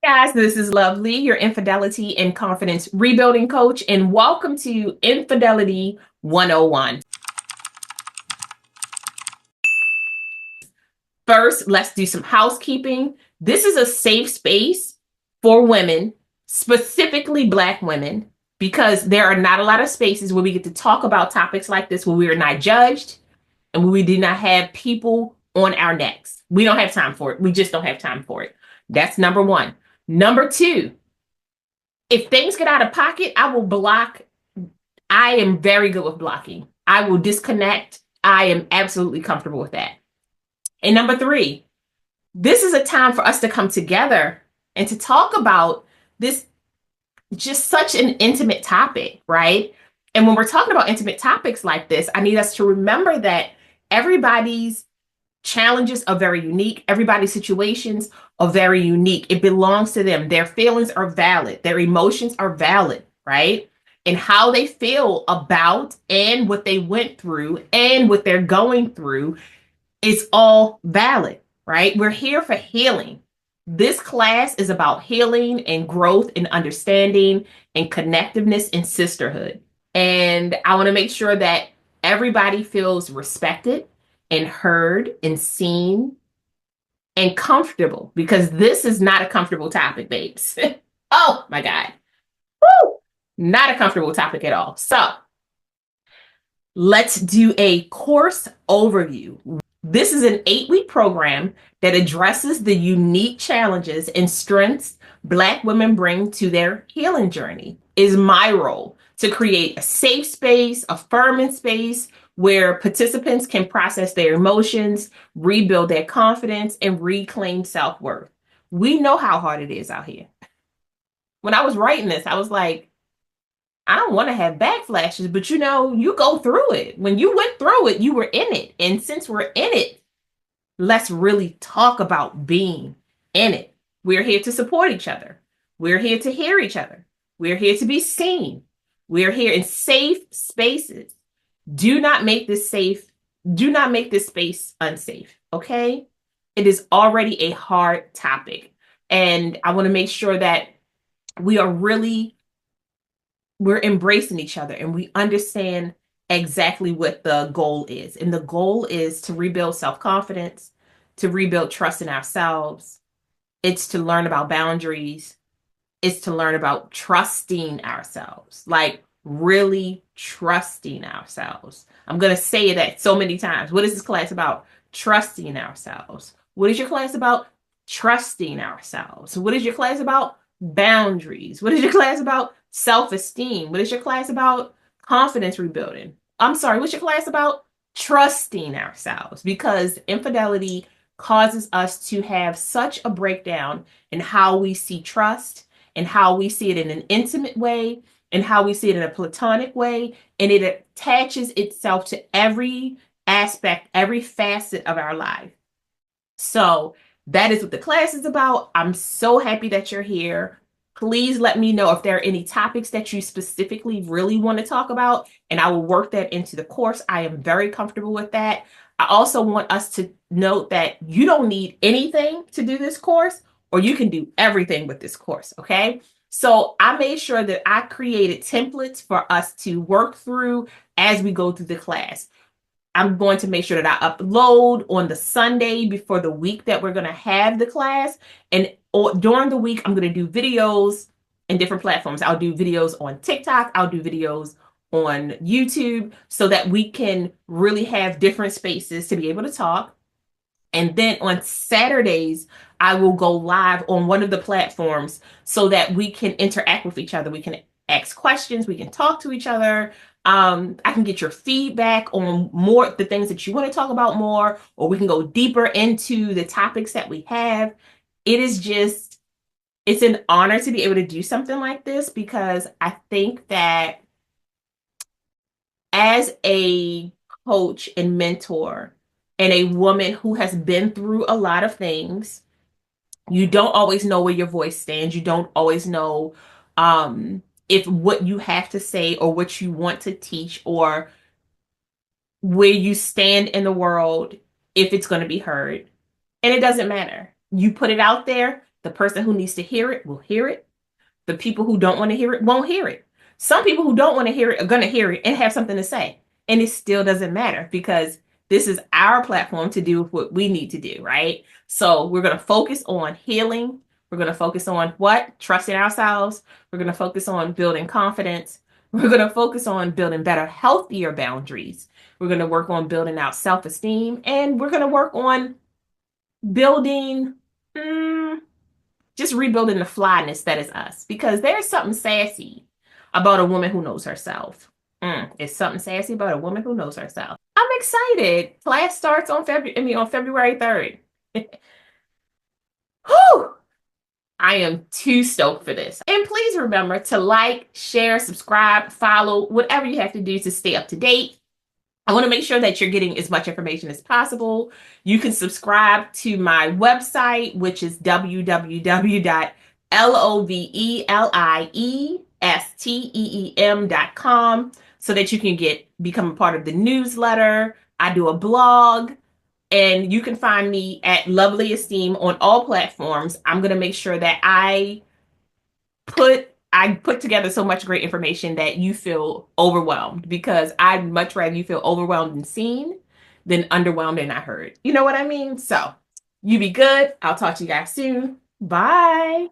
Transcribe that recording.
Guys, this is Lovely, your infidelity and confidence rebuilding coach, and welcome to Infidelity 101. First, let's do some housekeeping. This is a safe space for women, specifically Black women, because there are not a lot of spaces where we get to talk about topics like this where we are not judged and where we do not have people on our necks. We don't have time for it. We just don't have time for it. That's number one. Number two, if things get out of pocket, I will block. I am very good with blocking. I will disconnect. I am absolutely comfortable with that. And number three, this is a time for us to come together and to talk about this, just such an intimate topic, right? And when we're talking about intimate topics like this, I need us to remember that everybody's challenges are very unique. Everybody's situations are very unique. It belongs to them. Their feelings are valid. Their emotions are valid, right? And how they feel about and what they went through and what they're going through is all valid, right? We're here for healing. This class is about healing and growth and understanding and connectiveness and sisterhood. And I want to make sure that everybody feels respected and heard and seen and comfortable, because this is not a comfortable topic, babes. Oh my God. Woo! Not a comfortable topic at all. So let's do a course overview. This is an 8-week program that addresses the unique challenges and strengths Black women bring to their healing journey. It is my role to create a safe space, affirming space where participants can process their emotions, rebuild their confidence, and reclaim self-worth. We know how hard it is out here. When I was writing this, I was like, I don't want to have backflashes, but you go through it. When you went through it, you were in it. And since we're in it, let's really talk about being in it. We're here to support each other. We're here to hear each other. We're here to be seen. We're here in safe spaces. Do not make this safe. Do not make this space unsafe, okay? It is already a hard topic. And I want to make sure that we're embracing each other and we understand exactly what the goal is. And the goal is to rebuild self-confidence, to rebuild trust in ourselves. It's to learn about boundaries. It's to learn about trusting ourselves, like really trusting ourselves. I'm going to say that so many times. What is this class about? Trusting ourselves. What is your class about? Trusting ourselves. What is your class about? Boundaries. What is your class about? Self-esteem. What is your class about? Confidence rebuilding. I'm sorry, what's your class about? Trusting ourselves, because infidelity causes us to have such a breakdown in how we see trust and how we see it in an intimate way and how we see it in a platonic way. And it attaches itself to every aspect, every facet of our life. So that is what the class is about. I'm so happy that you're here. Please let me know if there are any topics that you specifically really want to talk about, and I will work that into the course. I am very comfortable with that. I also want us to note that you don't need anything to do this course, or you can do everything with this course, okay? So I made sure that I created templates for us to work through as we go through the class. I'm going to make sure that I upload on the Sunday before the week that we're going to have the class. And during the week, I'm going to do videos in different platforms. I'll do videos on TikTok. I'll do videos on YouTube so that we can really have different spaces to be able to talk. And then on Saturdays, I will go live on one of the platforms so that we can interact with each other. We can ask questions. We can talk to each other. I can get your feedback on more the things that you want to talk about more, or we can go deeper into the topics that we have. It's an honor to be able to do something like this, because I think that as a coach and mentor and a woman who has been through a lot of things, you don't always know where your voice stands. You don't always know if what you have to say or what you want to teach or where you stand in the world, if it's going to be heard. And it doesn't matter. You put it out there, The person who needs to hear it will hear it. The people who don't want to hear it won't hear it. Some people who don't want to hear it are going to hear it and have something to say. And it still doesn't matter because this is our platform to do what we need to do, right? So we're going to focus on healing. We're going to focus on what? Trusting ourselves. We're going to focus on building confidence. We're going to focus on building better, healthier boundaries. We're going to work on building out self-esteem. And we're going to work on building, just rebuilding the flyness that is us, because there's something sassy about a woman who knows herself. It's something sassy about a woman who knows herself. I'm excited. Class starts on February 3rd. Whew! I am too stoked for this. And please remember to like, share, subscribe, follow, whatever you have to do to stay up to date. I want to make sure that you're getting as much information as possible. You can subscribe to my website, which is www.LoveliEsteem.com, so that you can become a part of the newsletter. I do a blog, and you can find me at LoveliEsteem on all platforms. I'm going to make sure that I put together so much great information that you feel overwhelmed, because I'd much rather you feel overwhelmed and seen than underwhelmed and not heard. You know what I mean? So you be good. I'll talk to you guys soon. Bye.